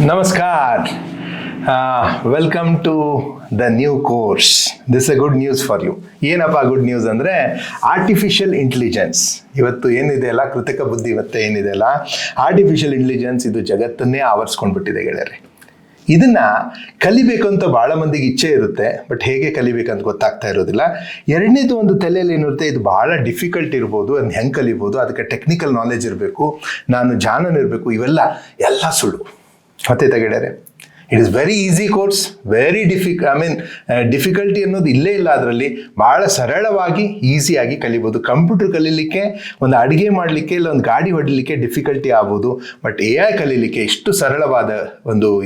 Namaskar. Welcome to the new course. This is a good news for you. ಏನಪ್ಪ good news ಅಂದರೆ artificial intelligence ಇವತ್ತು ಏನಿದೆಯಲ್ಲ, ಕೃತಕ ಬುದ್ಧಿಮತ್ತೆ ಏನಿದೆಯಲ್ಲ, ಆರ್ಟಿಫಿಷಿಯಲ್ ಇಂಟೆಲಿಜೆನ್ಸ್ ಇದು ಜಗತ್ತನ್ನೇ ಆವರಿಸ್ಕೊಂಡ್ಬಿಟ್ಟಿದೆ ಗೆಳೆಯರೆ. ಇದನ್ನ ಕಲಿಬೇಕು ಅಂತ ಭಾಳ ಮಂದಿಗೆ ಇಚ್ಛೆ ಇರುತ್ತೆ, ಬಟ್ ಹೇಗೆ ಕಲಿಬೇಕಂತ ಗೊತ್ತಾಗ್ತಾ ಇರೋದಿಲ್ಲ. ಎರಡನೇದು ಒಂದು ತಲೆಯಲ್ಲಿ ಏನಿರುತ್ತೆ, ಇದು ಭಾಳ ಡಿಫಿಕಲ್ಟ್ ಇರ್ಬೋದು, ಅದನ್ನ ಹೆಂಗೆ ಕಲಿಬೋದು, ಅದಕ್ಕೆ ಟೆಕ್ನಿಕಲ್ ನಾಲೆಜ್ ಇರಬೇಕು, ನಾನು ಜಾಣನ್ ಇರಬೇಕು, ಇವೆಲ್ಲ ಸುಳ್ಳು. ಗೊತ್ತಾಯ್ತಾ ಗೆಳೆಯರೆ? It is very easy course, very difficulty ಅನ್ನೋದು ಇಲ್ಲೇ ಇಲ್ಲ. ಅದರಲ್ಲಿ ಭಾಳ ಸರಳವಾಗಿ ಈಸಿಯಾಗಿ ಕಲಿಬೋದು. ಕಂಪ್ಯೂಟರ್ ಕಲೀಲಿಕ್ಕೆ, ಒಂದು ಅಡುಗೆ ಮಾಡಲಿಕ್ಕೆ, ಇಲ್ಲ ಒಂದು ಗಾಡಿ ಹೊಡಿಲಿಕ್ಕೆ ಡಿಫಿಕಲ್ಟಿ ಆಗ್ಬೋದು, ಬಟ್ AI ಕಲೀಲಿಕ್ಕೆ ಇಷ್ಟು ಸರಳವಾದ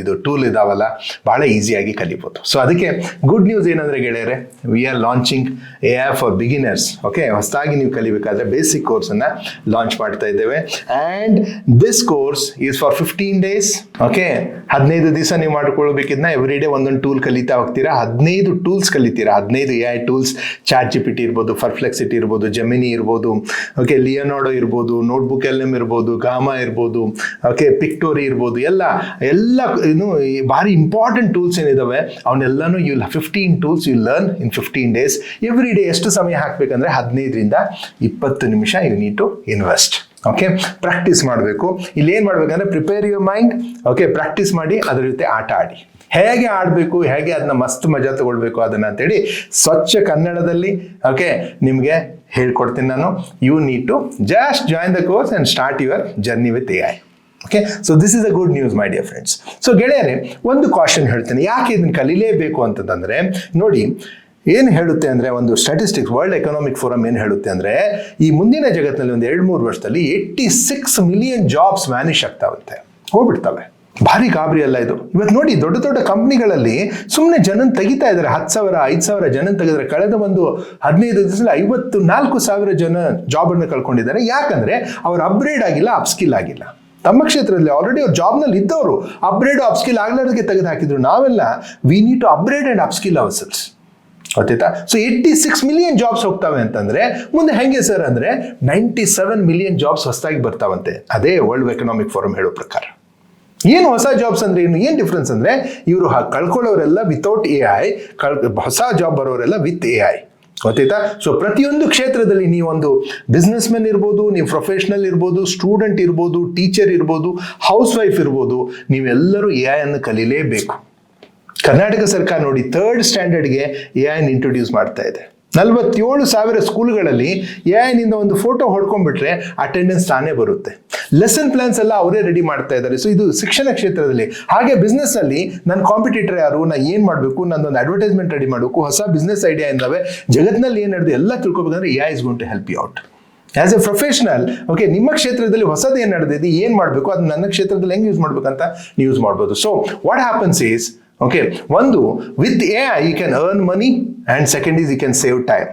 ಇದು ಟೂಲ್ ಇದಾವಲ್ಲ, ಭಾಳ ಈಸಿಯಾಗಿ ಕಲಿಬೋದು. ಸೊ ಅದಕ್ಕೆ ಗುಡ್ ನ್ಯೂಸ್ ಏನಂದರೆ ಗೆಳೆಯರೆ, we are launching AI for beginners. Okay, ಹೊಸದಾಗಿ ನೀವು ಕಲಿಬೇಕಾದ್ರೆ ಬೇಸಿಕ್ ಕೋರ್ಸನ್ನು ಲಾಂಚ್ ಮಾಡ್ತಾ ಇದ್ದೇವೆ. And this course is for 15 days. Okay, 15 ದಿವಸ ನೀವು ಮಾಡ್ಕೊಳ್ಬೇಕಿದ್ನ ಎವ್ರಿ ಡೇ ಒಂದೊಂದು ಟೂಲ್ ಕಲಿತಾ ಹೋಗ್ತೀರಾ. 15 ಟೂಲ್ಸ್ ಕಲಿತೀರಾ. 15 AI ಟೂಲ್ಸ್, ChatGPT ಇರ್ಬೋದು, ಪರ್ಪ್ಲೆಕ್ಸಿಟಿ ಇರ್ಬೋದು, ಜೆಮಿನಿ ಇರ್ಬೋದು, ಓಕೆ, ಲಿಯೋನಾರ್ಡೋ ಇರ್ಬೋದು, ನೋಟ್ಬುಕ್ LM ಇರ್ಬೋದು, ಗಾಮಾ ಇರ್ಬೋದು, ಓಕೆ, ಪಿಕ್ಟೋರಿ ಇರ್ಬೋದು, ಎಲ್ಲ ಭಾರಿ ಇಂಪಾರ್ಟೆಂಟ್ ಟೂಲ್ಸ್ ಏನಿದಾವೆ ಅವನ್ನೆಲ್ಲನೂ 15 tools you learn in 15 days. Every day ಎಷ್ಟು ಸಮಯ ಹಾಕಬೇಕಂದ್ರೆ 15ರಿಂದ 20 ನಿಮಿಷ you need to invest. Okay, practice ಮಾಡಬೇಕು. ಇಲ್ಲಿ ಏನು ಮಾಡಬೇಕಂದ್ರೆ prepare your mind. Okay, practice ಮಾಡಿ, ಅದರ ಜೊತೆ ಆಟ ಆಡಿ. ಹೇಗೆ ಆಡಬೇಕು, ಹೇಗೆ ಅದನ್ನ ಮಸ್ತ್ ಮಜಾ ತಗೊಳ್ಬೇಕು ಅದನ್ನ ಅಂತೇಳಿ ಸ್ವಚ್ಛ ಕನ್ನಡದಲ್ಲಿ ಓಕೆ ನಿಮಗೆ ಹೇಳ್ಕೊಡ್ತೀನಿ ನಾನು. You need to just join the course and start your journey with AI. Okay, so this is a good news my dear friends. So ಗೆಳೆಯರೆ, ಒಂದು ಕ್ವಾಶನ್ ಹೇಳ್ತೇನೆ, ಯಾಕೆ ಇದನ್ನು ಕಲೀಲೇಬೇಕು ಅಂತಂದರೆ, ನೋಡಿ ಏನು ಹೇಳುತ್ತೆ ಅಂದರೆ, ಒಂದು ಸ್ಟ್ಯಾಟಿಸ್ಟಿಕ್ಸ್, ವರ್ಲ್ಡ್ ಎಕನಾಮಿಕ್ ಫೋರಮ್ ಏನು ಹೇಳುತ್ತೆ ಅಂದರೆ, ಈ ಮುಂದಿನ ಜಗತ್ತಿನಲ್ಲಿ ಒಂದು 2-3 ವರ್ಷದಲ್ಲಿ 86 ಮಿಲಿಯನ್ ಜಾಬ್ಸ್ ವ್ಯಾನಿಷ್ ಆಗ್ತಾವಂತೆ, ಹೋಗ್ಬಿಡ್ತವೆ. ಭಾರಿ ಗಾಬರಿ ಅಲ್ಲ ಇದು? ಇವತ್ತು ನೋಡಿ, ದೊಡ್ಡ ದೊಡ್ಡ ಕಂಪ್ನಿಗಳಲ್ಲಿ ಸುಮ್ಮನೆ ಜನನ್ ತೆಗಿತಾ ಇದ್ದಾರೆ. 10,000 5,000 ಜನನ್ ತೆಗೆದ್ರೆ ಕಳೆದ ಒಂದು 15 ದಿವಸದಲ್ಲಿ 54,000 ಜನ ಜಾಬನ್ನು ಕಳ್ಕೊಂಡಿದ್ದಾರೆ. ಯಾಕಂದ್ರೆ ಅವ್ರು ಅಪ್ಗ್ರೇಡ್ ಆಗಿಲ್ಲ, ಅಪ್ಸ್ಕಿಲ್ ಆಗಿಲ್ಲ. ತಮ್ಮ ಕ್ಷೇತ್ರದಲ್ಲಿ ಆಲ್ರೆಡಿ ಅವ್ರು ಜಾಬ್ನಲ್ಲಿ ಇದ್ದವರು ಅಪ್ಗ್ರೇಡ್ ಅಪ್ಸ್ಕಿಲ್ ಆಗ್ಲಾರ್ದಕ್ಕೆ ತೆಗೆದು ಹಾಕಿದ್ರು. ನಾವೆಲ್ಲ we need to upgrade and upskill ourselves. ಗೊತ್ತಾಯ್ತಾ? ಸೊ 86 ಮಿಲಿಯನ್ ಜಾಬ್ಸ್ ಹೋಗ್ತಾವೆ ಅಂತಂದ್ರೆ ಮುಂದೆ ಹೆಂಗೆ ಸರ್ ಅಂದ್ರೆ 97 ಮಿಲಿಯನ್ ಜಾಬ್ಸ್ ಹೊಸದಾಗಿ ಬರ್ತಾವಂತೆ. ಅದೇ ವರ್ಲ್ಡ್ ಎಕನಾಮಿಕ್ ಫೋರಮ್ ಹೇಳೋ ಪ್ರಕಾರ. ಏನು ಹೊಸ ಜಾಬ್ಸ್ ಅಂದ್ರೆ ಏನು ಡಿಫ್ರೆನ್ಸ್ ಅಂದ್ರೆ, ಇವರು ಕಳ್ಕೊಳ್ಳೋರೆಲ್ಲ ವಿತೌಟ್ AI, ಹೊಸ ಜಾಬ್ ಬರೋರೆಲ್ಲ ವಿತ್ AI. ಗೊತ್ತಾಯ್ತಾ? ಸೊ ಪ್ರತಿಯೊಂದು ಕ್ಷೇತ್ರದಲ್ಲಿ ನೀವೊಂದು ಬಿಸ್ನೆಸ್ ಮೆನ್ ಇರ್ಬೋದು, ನೀವು ಪ್ರೊಫೆಷನಲ್ ಇರ್ಬೋದು, ಸ್ಟೂಡೆಂಟ್ ಇರ್ಬೋದು, ಟೀಚರ್ ಇರ್ಬೋದು, ಹೌಸ್ ವೈಫ್ ಇರ್ಬೋದು, ನೀವೆಲ್ಲರೂ AI ಅನ್ನು ಕಲೀಲೇಬೇಕು. ಕರ್ನಾಟಕ ಸರ್ಕಾರ ನೋಡಿ 3rd ಸ್ಟ್ಯಾಂಡರ್ಡ್ಗೆ AI ಇಂಟ್ರೊಡ್ಯೂಸ್ ಮಾಡ್ತಾ ಇದೆ. 47,000 ಸ್ಕೂಲ್ಗಳಲ್ಲಿ AI ನಿಂದ ಒಂದು ಫೋಟೋ ಹೊಡ್ಕೊಂಡ್ಬಿಟ್ರೆ ಅಟೆಂಡೆನ್ಸ್ ತಾನೇ ಬರುತ್ತೆ. ಲೆಸನ್ ಪ್ಲಾನ್ಸ್ ಎಲ್ಲ ಅವರೇ ರೆಡಿ ಮಾಡ್ತಾ ಇದ್ದಾರೆ. ಸೊ ಇದು ಶಿಕ್ಷಣ ಕ್ಷೇತ್ರದಲ್ಲಿ. ಹಾಗೆ ಬಿಸ್ನೆಸ್ ಅಲ್ಲಿ ನನ್ನ ಕಾಂಪಿಟೇಟರ್ ಯಾರು, ನಾ ಏನು ಮಾಡಬೇಕು, ನನ್ನೊಂದು ಅಡ್ವರ್ಟೈಸ್ಮೆಂಟ್ ರೆಡಿ ಮಾಡಬೇಕು, ಹೊಸ ಬಿಸ್ನೆಸ್ ಐಡಿಯಾ ಇದ್ದಾವೆ, ಜಗತ್ತಿನಲ್ಲಿ ಏನು ನಡೆದು ಎಲ್ಲ ತಿಳ್ಕೊಬೇಕಂದ್ರೆ AI is going to help you out as a professional. Okay, ನಿಮ್ಮ ಕ್ಷೇತ್ರದಲ್ಲಿ ಹೊಸದು ಏನು ನಡೆದಿದೆ, ಏನು ಮಾಡಬೇಕು, ಅದು ನನ್ನ ಕ್ಷೇತ್ರದಲ್ಲಿ ಹೆಂಗೆ ಯೂಸ್ ಮಾಡ್ಬೇಕಂತ ನೀವು ಯೂಸ್ ಮಾಡ್ಬೋದು. So what happens is, okay, ಒಂದು with AI you can earn money and second is you can save time.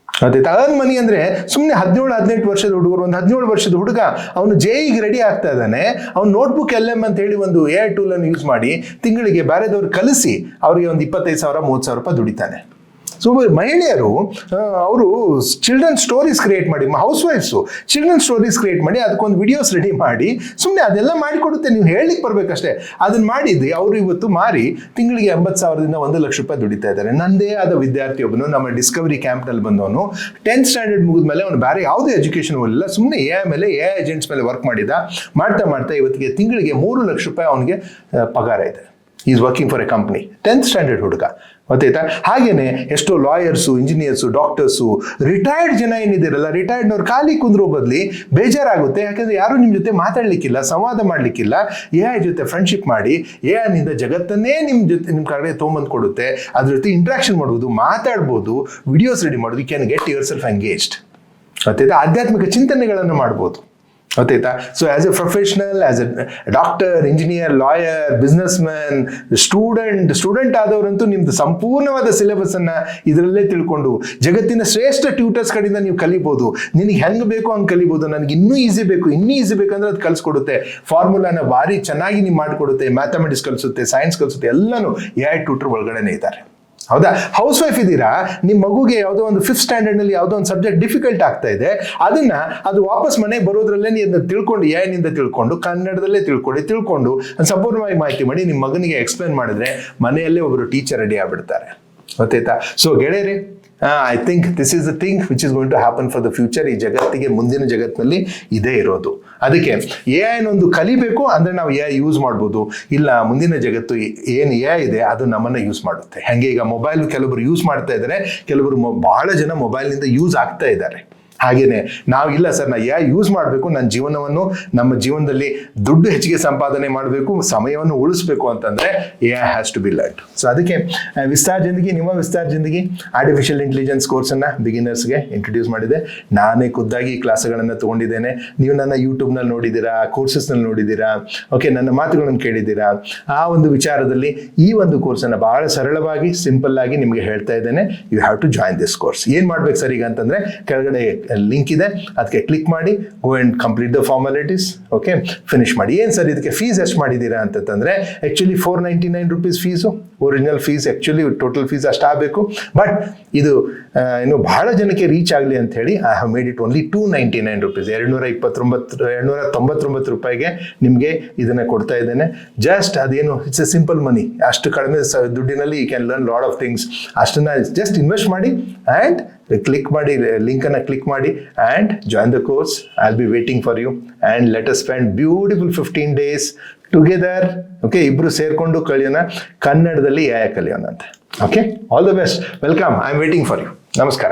ಅದಾಯ್ತಾ? ಅರ್ನ್ ಮನಿ ಅಂದರೆ ಸುಮ್ಮನೆ 17-18 ವರ್ಷದ ಹುಡುಗರು, ಒಂದು 17 ವರ್ಷದ ಹುಡುಗ ಅವನು JEEಗೆ ರೆಡಿ ಆಗ್ತಾ ಇದ್ದಾನೆ, ಅವ್ನು ನೋಟ್ಬುಕ್ LM ಅಂತ ಹೇಳಿ ಒಂದು AI ಟೂಲನ್ನು ಯೂಸ್ ಮಾಡಿ ತಿಂಗಳಿಗೆ ಬೇರೆದವ್ರು ಕಲಿಸಿ ಅವರಿಗೆ ಒಂದು 25,000 30,000 ರೂಪಾಯಿ ದುಡಿತಾನೆ. ಸೊ ಮಹಿಳೆಯರು ಅವರು ಚಿಲ್ಡ್ರನ್ ಸ್ಟೋರೀಸ್ ಕ್ರಿಯೇಟ್ ಮಾಡಿ, house wives children stories create ಮಾಡಿ ಅದಕ್ಕೊಂದು ವಿಡಿಯೋಸ್ ರೆಡಿ ಮಾಡಿ ಸುಮ್ಮನೆ ಅದೆಲ್ಲ ಮಾಡಿಕೊಡುತ್ತೆ, ನೀವು ಹೇಳಲಿಕ್ಕೆ ಬರಬೇಕಷ್ಟೇ. ಅದನ್ನು ಮಾಡಿದ್ದು ಅವರು ಇವತ್ತು ಮಾರಿ ತಿಂಗಳಿಗೆ 80,000ದಿಂದ 1,00,000 ರೂಪಾಯಿ ದುಡಿತಾ ಇದ್ದಾರೆ. ನಂದೇ ಆದ ವಿದ್ಯಾರ್ಥಿ ಒಬ್ಬನು ನಮ್ಮ ಡಿಸ್ಕವರಿ ಕ್ಯಾಂಪ್ನಲ್ಲಿ ಬಂದವನು 10th ಸ್ಟ್ಯಾಂಡರ್ಡ್ ಮುಗಿದ್ಮೇಲೆ ಅವನು ಬೇರೆ ಯಾವುದೇ ಎಜುಕೇಷನ್ ಹೋಗಲಿಲ್ಲ, ಸುಮ್ಮನೆ AI ಮೇಲೆ, AI ಏಜೆಂಟ್ಸ್ ಮೇಲೆ ವರ್ಕ್ ಮಾಡ್ತಾ ಇವತ್ತಿಗೆ ತಿಂಗಳಿಗೆ 3,00,000 ರೂಪಾಯಿ ಅವನಿಗೆ ಪಗಾರ ಇದೆ. Is working for A company. 10th standard ಹುಡುಗ. ಗೊತ್ತಾಯ್ತಾ? ಹಾಗೇನೆ ಎಷ್ಟೋ ಲಾಯರ್ಸು, ಇಂಜಿನಿಯರ್ಸು, ಡಾಕ್ಟರ್ಸು, ರಿಟೈರ್ಡ್ ಜನ ಏನಿದ್ದೀರಲ್ಲ, ರಿಟೈರ್ಡ್ನವ್ರು ಖಾಲಿ ಕುಂದ್ರೋ ಬದಲಿ ಬೇಜಾರಾಗುತ್ತೆ. ಯಾಕಂದ್ರೆ ಯಾರು ನಿಮ್ಮ ಜೊತೆ ಮಾತಾಡ್ಲಿಕ್ಕಿಲ್ಲ, ಸಂವಾದ ಮಾಡ್ಲಿಕ್ಕಿಲ್ಲ. AI ಜೊತೆ ಫ್ರೆಂಡ್ಶಿಪ್ ಮಾಡಿ, AI ನಿಂದ ಜಗತ್ತನ್ನೇ ನಿಮ್ಮ ಕಡೆ ತೊಗೊಂಬಂದು ಕೊಡುತ್ತೆ. ಅದ್ರ ಜೊತೆ ಇಂಟ್ರಾಕ್ಷನ್ ಮಾಡ್ಬೋದು, ಮಾತಾಡ್ಬೋದು, ವಿಡಿಯೋಸ್ ರೆಡಿ ಮಾಡೋದು, you can get yourself engaged. ಗೊತ್ತಾಯ್ತಾ? ಆಧ್ಯಾತ್ಮಿಕ ಚಿಂತನೆಗಳನ್ನು ಮಾಡ್ಬೋದು. ಗೊತ್ತಾಯ್ತಾ? So as a professional, as a doctor, engineer, lawyer, businessman, student ಆದವರಂತೂ ನಿಮ್ದು ಸಂಪೂರ್ಣವಾದ ಸಿಲೆಬಸ್ ಅನ್ನ ಇದರಲ್ಲೇ ತಿಳ್ಕೊಂಡು ಜಗತ್ತಿನ ಶ್ರೇಷ್ಠ ಟ್ಯೂಟರ್ಸ್ ಕಡೆಯಿಂದ ನೀವು ಕಲಿಬಹುದು. ನಿನಗೆ ಹೆಂಗೆ ಬೇಕೋ ಹಂಗೆ ಕಲಿಬಹುದು. ನನಗೆ ಇನ್ನೂ ಈಸಿ ಬೇಕಂದ್ರೆ ಅದು ಕಲಿಸ್ಕೊಡುತ್ತೆ. ಫಾರ್ಮುಲಾನ ಭಾರಿ ಚೆನ್ನಾಗಿ ನೀವು ಮಾಡಿಕೊಡುತ್ತೆ. ಮ್ಯಾಥಮೆಟಿಕ್ಸ್ ಕಲಿಸುತ್ತೆ, ಸೈನ್ಸ್ ಕಲಿಸುತ್ತೆ, ಎಲ್ಲನೂ AI ಟ್ಯೂಟರ್ ಒಳಗಡೆನೆ ಇದ್ದಾರೆ. ಹೌದಾ? ಹೌಸ್ ವೈಫ್ ಇದ್ದೀರಾ, ನಿಮ್ಮ ಮಗುಗೆ ಯಾವುದೋ ಒಂದು 5th ಸ್ಟ್ಯಾಂಡರ್ಡ್ನಲ್ಲಿ ಯಾವುದೋ ಒಂದು ಸಬ್ಜೆಕ್ಟ್ ಡಿಫಿಕಲ್ಟ್ ಆಗ್ತಾ ಇದೆ, ಅದು ವಾಪಸ್ ಮನೆಗೆ ಬರೋದ್ರಲ್ಲೇ ನೀವು ತಿಳ್ಕೊಂಡು ಏನಿಂದ ತಿಳ್ಕೊಂಡು ಕನ್ನಡದಲ್ಲೇ ತಿಳ್ಕೊಂಡು ಸಂಪೂರ್ಣವಾಗಿ ಮಾಹಿತಿ ಮಾಡಿ ನಿಮ್ಮ ಮಗನಿಗೆ ಎಕ್ಸ್ಪ್ಲೇನ್ ಮಾಡಿದ್ರೆ ಮನೆಯಲ್ಲೇ ಒಬ್ಬರು ಟೀಚರ್ ರೆಡಿ ಆಗ್ಬಿಡ್ತಾರೆ. ಗೊತ್ತಾಯ್ತಾ? ಸೊ ಗೆಳೆಯರಿ, I think this is the thing which is going to happen for the future. ಈ ಜಗತ್ತಿಗೆ, ಮುಂದಿನ ಜಗತ್ತಿನಲ್ಲಿ ಇದೇ ಇರೋದು. ಅದಕ್ಕೆ AI ಒಂದು ಕಲಿಬೇಕು ಅಂದರೆ ನಾವು AI ಯೂಸ್ ಮಾಡ್ಬೋದು. ಇಲ್ಲ, ಮುಂದಿನ ಜಗತ್ತು ಏನು AI ಇದೆ ಅದು ನಮ್ಮನ್ನು ಯೂಸ್ ಮಾಡುತ್ತೆ. ಹಾಗೆ ಈಗ ಮೊಬೈಲ್ ಕೆಲವರು ಯೂಸ್ ಮಾಡ್ತಾ ಇದ್ದಾರೆ, ಕೆಲವರು ಬಹಳ ಜನ ಮೊಬೈಲ್ನಿಂದ ಯೂಸ್ ಆಗ್ತಾ ಇದ್ದಾರೆ. ಹಾಗೇನೆ ನಾವು ಇಲ್ಲ ಸರ್, ನಾ AI ಯೂಸ್ ಮಾಡಬೇಕು, ನನ್ನ ಜೀವನವನ್ನು, ನಮ್ಮ ಜೀವನದಲ್ಲಿ ದುಡ್ಡು ಹೆಚ್ಚಿಗೆ ಸಂಪಾದನೆ ಮಾಡಬೇಕು, ಸಮಯವನ್ನು ಉಳಿಸ್ಬೇಕು ಅಂತಂದರೆ AI has to be learned. So ಅದಕ್ಕೆ ವಿಸ್ತಾರ್ ಜಿಂದಗಿ, ನಿಮ್ಮ ವಿಸ್ತಾರ್ ಜಿಂದಗಿ ಆರ್ಟಿಫಿಷಿಯಲ್ ಇಂಟೆಲಿಜೆನ್ಸ್ ಕೋರ್ಸನ್ನು ಬಿಗಿನರ್ಸ್ಗೆ ಇಂಟ್ರೊಡ್ಯೂಸ್ ಮಾಡಿದೆ. ನಾನೇ ಖುದ್ದಾಗಿ ಕ್ಲಾಸ್ಗಳನ್ನು ತೊಗೊಂಡಿದ್ದೇನೆ. ನೀವು ನನ್ನ ಯೂಟ್ಯೂಬ್ನಲ್ಲಿ ನೋಡಿದ್ದೀರಾ, ಕೋರ್ಸಸ್ನಲ್ಲಿ ನೋಡಿದ್ದೀರಾ, ಓಕೆ, ನನ್ನ ಮಾತುಗಳನ್ನು ಕೇಳಿದ್ದೀರಾ. ಆ ಒಂದು ವಿಚಾರದಲ್ಲಿ ಈ ಒಂದು ಕೋರ್ಸನ್ನು ಬಹಳ ಸರಳವಾಗಿ, ಸಿಂಪಲ್ ಆಗಿ ನಿಮಗೆ ಹೇಳ್ತಾ ಇದ್ದೇನೆ. You have to join this course. ಏನು ಮಾಡ್ಬೇಕು ಸರ್ ಈಗ ಅಂತಂದರೆ, ಕೆಳಗಡೆ ಲಿಂಕ್ ಇದೆ, ಅದಕ್ಕೆ ಕ್ಲಿಕ್ ಮಾಡಿ, go and complete the formalities. Okay, finish ಮಾಡಿ. ಏನು ಸರ್ ಇದಕ್ಕೆ ಫೀಸ್ ಎಷ್ಟು ಮಾಡಿದ್ದೀರಾ ಅಂತಂದರೆ, actually 499 rupees fees. Original fees, actually total fees ಅಷ್ಟಾಗಬೇಕು. ಬಟ್ ಇದು ಇನ್ನು ಬಹಳ ಜನಕ್ಕೆ ರೀಚ್ ಆಗಲಿ ಅಂತ ಹೇಳಿ I have made it only 299 rupees. 299 ರೂಪಾಯಿಗೆ ನಿಮಗೆ ಇದನ್ನು ಕೊಡ್ತಾ ಇದ್ದೇನೆ. ಜಸ್ಟ್ ಅದೇನು, ಇಟ್ಸ್ ಎ ಸಿಂಪಲ್ ಮನಿ. ಅಷ್ಟು ಕಡಿಮೆ ದುಡ್ಡಿನಲ್ಲಿ you can learn lot of things. ಅಷ್ಟನ್ನು ಜಸ್ಟ್ ಇನ್ವೆಸ್ಟ್ ಮಾಡಿ ಆ್ಯಂಡ್ ಕ್ಲಿಕ್ ಮಾಡಿ, ಲಿಂಕನ್ನು ಕ್ಲಿಕ್ ಮಾಡಿ and join the course. I will be waiting for you and let us spend beautiful 15 days together. Okay, ಇಬ್ಬರು ಸೇರಿಕೊಂಡು ಕಲಿಯೋಣ, ಕನ್ನಡದಲ್ಲಿ AI ಕಲಿಯೋಣ ಅಂತ. Okay, all the best, welcome, I am waiting for you. ನಮಸ್ಕಾರ.